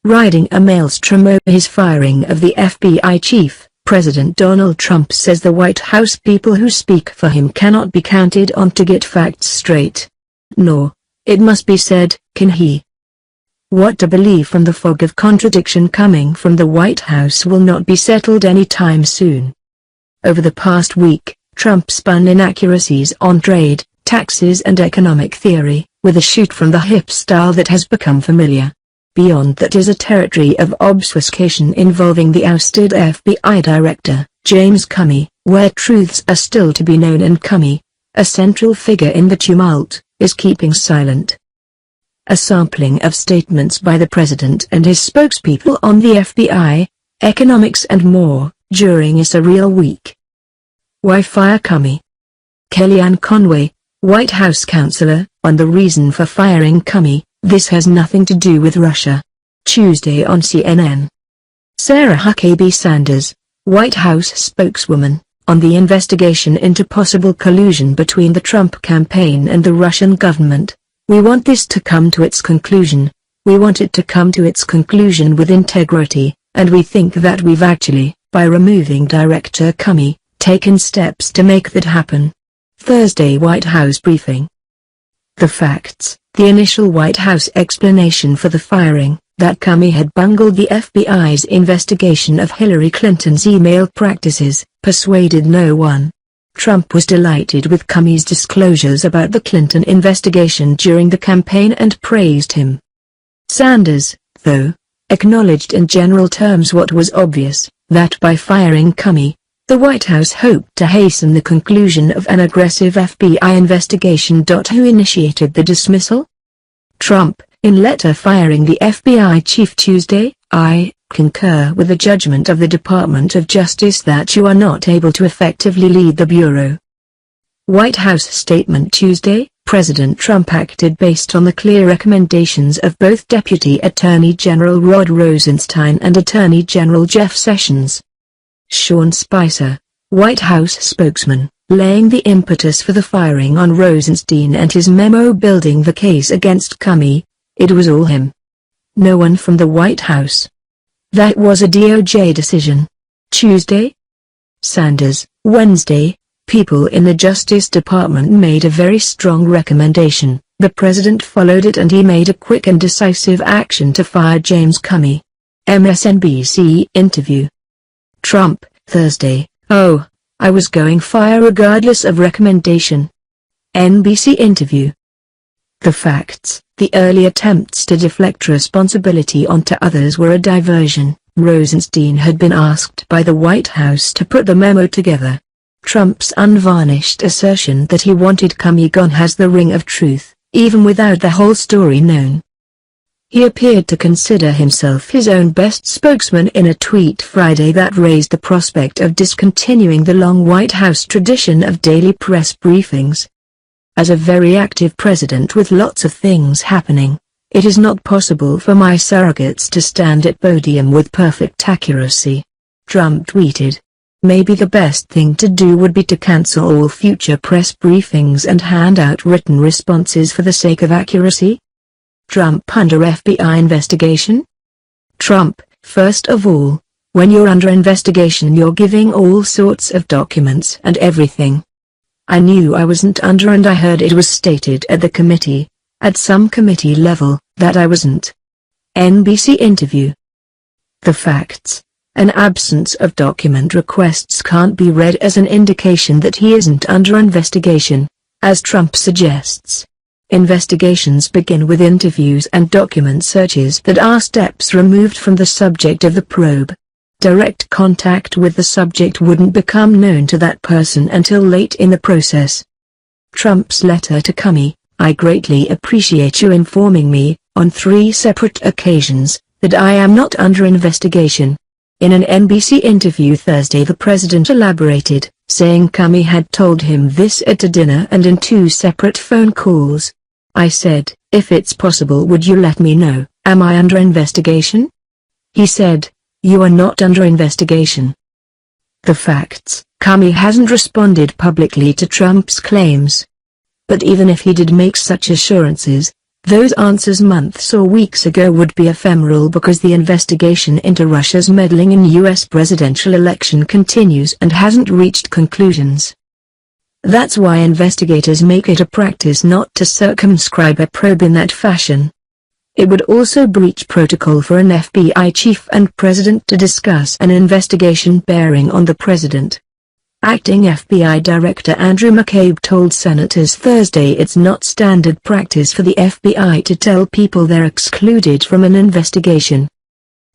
riding a maelstrom over his firing of the FBI chief. President Donald Trump says the White House people who speak for him cannot be counted on to get facts straight. Nor, it must be said, can he. What to believe from the fog of contradiction coming from the White House will not be settled anytime soon. Over the past week, Trump spun inaccuracies on trade, taxes and economic theory, with a shoot-from-the-hip style that has become familiar. Beyond that is a territory of obfuscation involving the ousted FBI director, James Comey, where truths are still to be known, and Comey, a central figure in the tumult, is keeping silent. A sampling of statements by the president and his spokespeople on the FBI, economics and more, during a surreal week. Why fire Comey? Kellyanne Conway, White House counselor, on the reason for firing Comey: "This has nothing to do with Russia." Tuesday on CNN. Sarah Huckabee Sanders, White House spokeswoman, on the investigation into possible collusion between the Trump campaign and the Russian government: "We want this to come to its conclusion. We want it to come to its conclusion with integrity, and we think that we've actually, by removing Director Comey, taken steps to make that happen." Thursday White House briefing. The facts: the initial White House explanation for the firing, that Comey had bungled the FBI's investigation of Hillary Clinton's email practices, persuaded no one. Trump was delighted with Comey's disclosures about the Clinton investigation during the campaign and praised him. Sanders, though, acknowledged in general terms what was obvious, that by firing Comey, the White House hoped to hasten the conclusion of an aggressive FBI investigation. Who initiated the dismissal? Trump, in letter firing the FBI chief Tuesday: "I concur with the judgment of the Department of Justice that you are not able to effectively lead the Bureau." White House statement Tuesday: President Trump acted based on the clear recommendations of both Deputy Attorney General Rod Rosenstein and Attorney General Jeff Sessions. Sean Spicer, White House spokesman, laying the impetus for the firing on Rosenstein and his memo building the case against Comey: "It was all him. No one from the White House. That was a DOJ decision." Tuesday. Sanders, Wednesday: People in the Justice Department made a very strong recommendation. The president followed it and he made a quick and decisive action to fire James Comey. MSNBC interview. Trump, Thursday: "Oh, I was going fire regardless of recommendation." NBC interview. The facts: the early attempts to deflect responsibility onto others were a diversion. Rosenstein had been asked by the White House to put the memo together. Trump's unvarnished assertion that he wanted Comey gone has the ring of truth, even without the whole story known. He appeared to consider himself his own best spokesman in a tweet Friday that raised the prospect of discontinuing the long White House tradition of daily press briefings. "As a very active president with lots of things happening, it is not possible for my surrogates to stand at podium with perfect accuracy," Trump tweeted. "Maybe the best thing to do would be to cancel all future press briefings and hand out written responses for the sake of accuracy." Trump under FBI investigation? Trump: "First of all, when you're under investigation you're giving all sorts of documents and everything. I knew I wasn't under, and I heard it was stated at the committee, at some committee level, that I wasn't." NBC interview. The facts: an absence of document requests can't be read as an indication that he isn't under investigation, as Trump suggests. Investigations begin with interviews and document searches that are steps removed from the subject of the probe. Direct contact with the subject wouldn't become known to that person until late in the process. Trump's letter to Comey: "I greatly appreciate you informing me, on 3 separate occasions, that I am not under investigation." In an NBC interview Thursday the president elaborated, saying Comey had told him this at a dinner and in 2 separate phone calls. "I said, if it's possible would you let me know, am I under investigation?" He said, "You are not under investigation." The facts: Comey hasn't responded publicly to Trump's claims. But even if he did make such assurances, Those answers months or weeks ago would be ephemeral because the investigation into Russia's meddling in U.S. presidential election continues and hasn't reached conclusions. That's why investigators make it a practice not to circumscribe a probe in that fashion. It would also breach protocol for an FBI chief and president to discuss an investigation bearing on the president. Acting FBI Director Andrew McCabe told senators Thursday it's not standard practice for the FBI to tell people they're excluded from an investigation.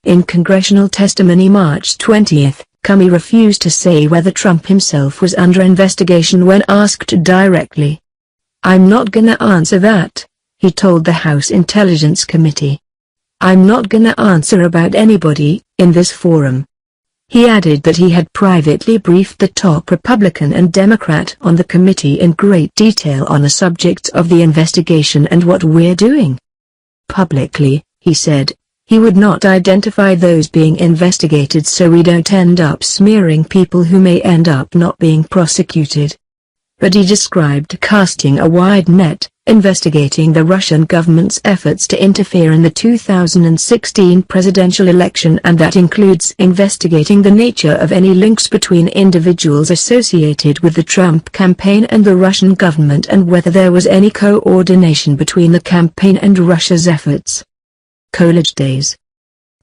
In congressional testimony March 20, Comey refused to say whether Trump himself was under investigation when asked directly. "I'm not gonna answer that," he told the House Intelligence Committee. "I'm not gonna answer about anybody in this forum." He added that he had privately briefed the top Republican and Democrat on the committee in great detail on the subjects of the investigation and what we're doing. Publicly, he said, he would not identify those being investigated so we don't end up smearing people who may end up not being prosecuted. But he described casting a wide net, investigating the Russian government's efforts to interfere in the 2016 presidential election, and that includes investigating the nature of any links between individuals associated with the Trump campaign and the Russian government and whether there was any coordination between the campaign and Russia's efforts. College days.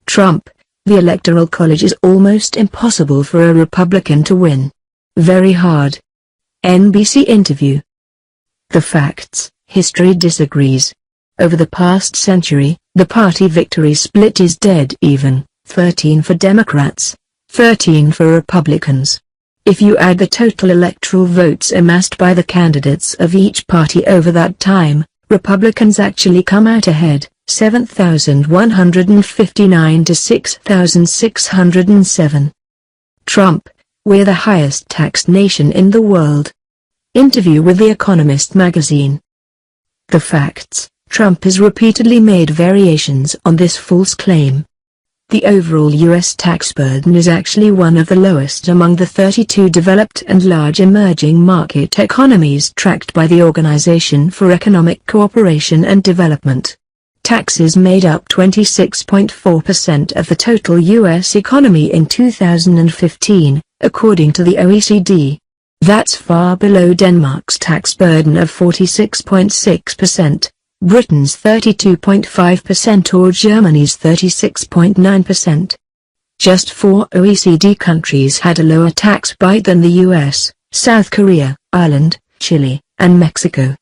Trump, the Electoral College is almost impossible for a Republican to win. Very hard. NBC interview. The facts. History disagrees. Over the past century, the party victory split is dead even, 13 for Democrats, 13 for Republicans. If you add the total electoral votes amassed by the candidates of each party over that time, Republicans actually come out ahead, 7,159 to 6,607. Trump, we're the highest taxed nation in the world. Interview with The Economist magazine. The facts. Trump has repeatedly made variations on this false claim. The overall U.S. tax burden is actually one of the lowest among the 32 developed and large emerging market economies tracked by the Organization for Economic Cooperation and Development. Taxes made up 26.4% of the total U.S. economy in 2015, according to the OECD. That's far below Denmark's tax burden of 46.6%, Britain's 32.5% or Germany's 36.9%. Just 4 OECD countries had a lower tax bite than the US, South Korea, Ireland, Chile, and Mexico.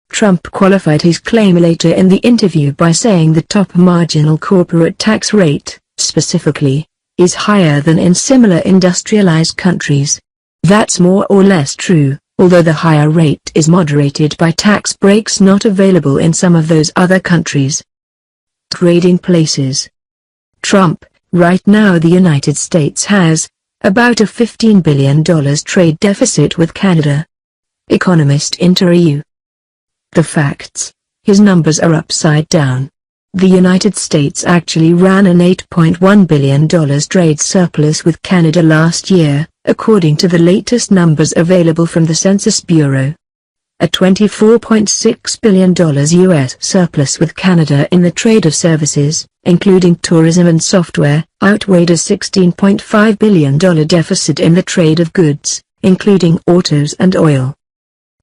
Trump qualified his claim later in the interview by saying the top marginal corporate tax rate, specifically, is higher than in similar industrialized countries. That's more or less true, although the higher rate is moderated by tax breaks not available in some of those other countries. Trading places. Trump, right now the United States has about a $15 billion trade deficit with Canada. Economist interview. The facts. His numbers are upside down. The United States actually ran an $8.1 billion trade surplus with Canada last year, according to the latest numbers available from the Census Bureau. A $24.6 billion U.S. surplus with Canada in the trade of services, including tourism and software, outweighed a $16.5 billion deficit in the trade of goods, including autos and oil.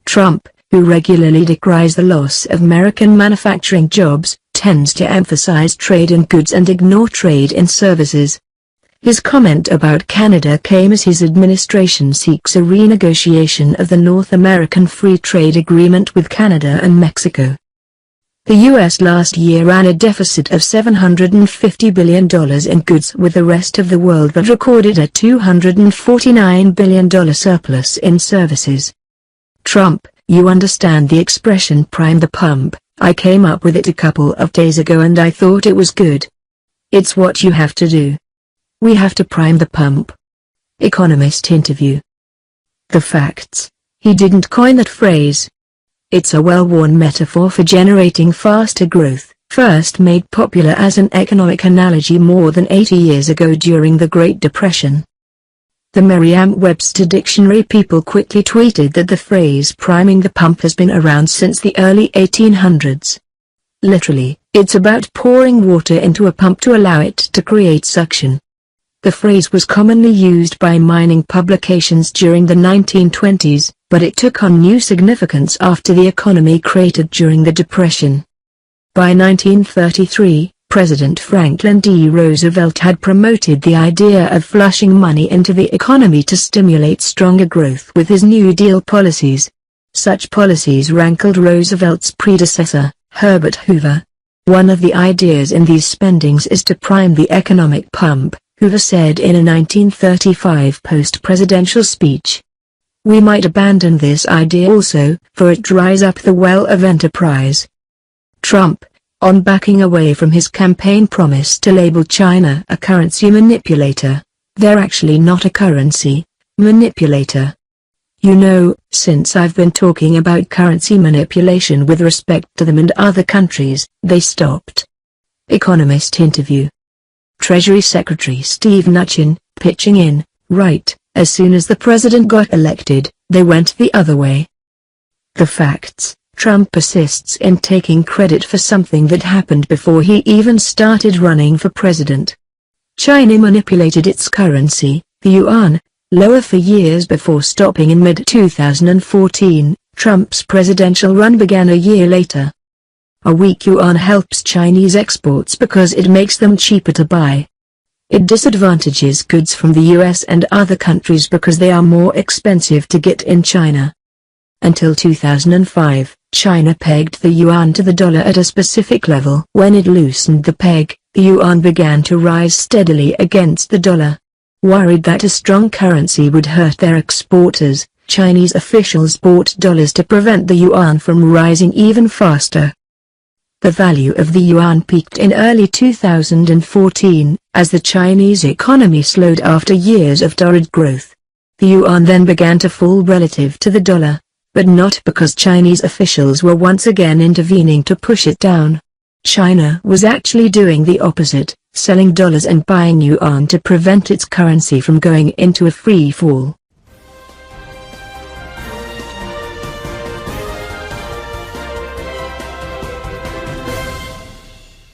Trump, who regularly decries the loss of American manufacturing jobs, tends to emphasize trade in goods and ignore trade in services. His comment about Canada came as his administration seeks a renegotiation of the North American Free Trade Agreement with Canada and Mexico. The U.S. last year ran a deficit of $750 billion in goods with the rest of the world but recorded a $249 billion surplus in services. Trump, you understand the expression prime the pump. I came up with it a couple of days ago and I thought it was good. It's what you have to do. We have to prime the pump. Economist interview. The facts. He didn't coin that phrase. It's a well-worn metaphor for generating faster growth, first made popular as an economic analogy more than 80 years ago during the Great Depression. The Merriam-Webster dictionary people quickly tweeted that the phrase priming the pump has been around since the early 1800s. Literally, it's about pouring water into a pump to allow it to create suction. The phrase was commonly used by mining publications during the 1920s, but it took on new significance after the economy cratered during the Depression. By 1933, President Franklin D. Roosevelt had promoted the idea of flushing money into the economy to stimulate stronger growth with his New Deal policies. Such policies rankled Roosevelt's predecessor, Herbert Hoover. One of the ideas in these spendings is to prime the economic pump, Hoover said in a 1935 post-presidential speech. We might abandon this idea also, for it dries up the well of enterprise. Trump, on backing away from his campaign promise to label China a currency manipulator. They're actually not a currency manipulator. You know, since I've been talking about currency manipulation with respect to them and other countries, they stopped. Economist interview. Treasury Secretary Steve Mnuchin, pitching in, right, as soon as the president got elected, they went the other way. The facts. Trump persists in taking credit for something that happened before he even started running for president. China manipulated its currency, the yuan, lower for years before stopping in mid-2014. Trump's presidential run began a year later. A weak yuan helps Chinese exports because it makes them cheaper to buy. It disadvantages goods from the US and other countries because they are more expensive to get in China. Until 2005, China pegged the yuan to the dollar at a specific level. When it loosened the peg, the yuan began to rise steadily against the dollar. Worried that a strong currency would hurt their exporters, Chinese officials bought dollars to prevent the yuan from rising even faster. The value of the yuan peaked in early 2014, as the Chinese economy slowed after years of torrid growth. The yuan then began to fall relative to the dollar, but not because Chinese officials were once again intervening to push it down. China was actually doing the opposite, selling dollars and buying yuan to prevent its currency from going into a free fall.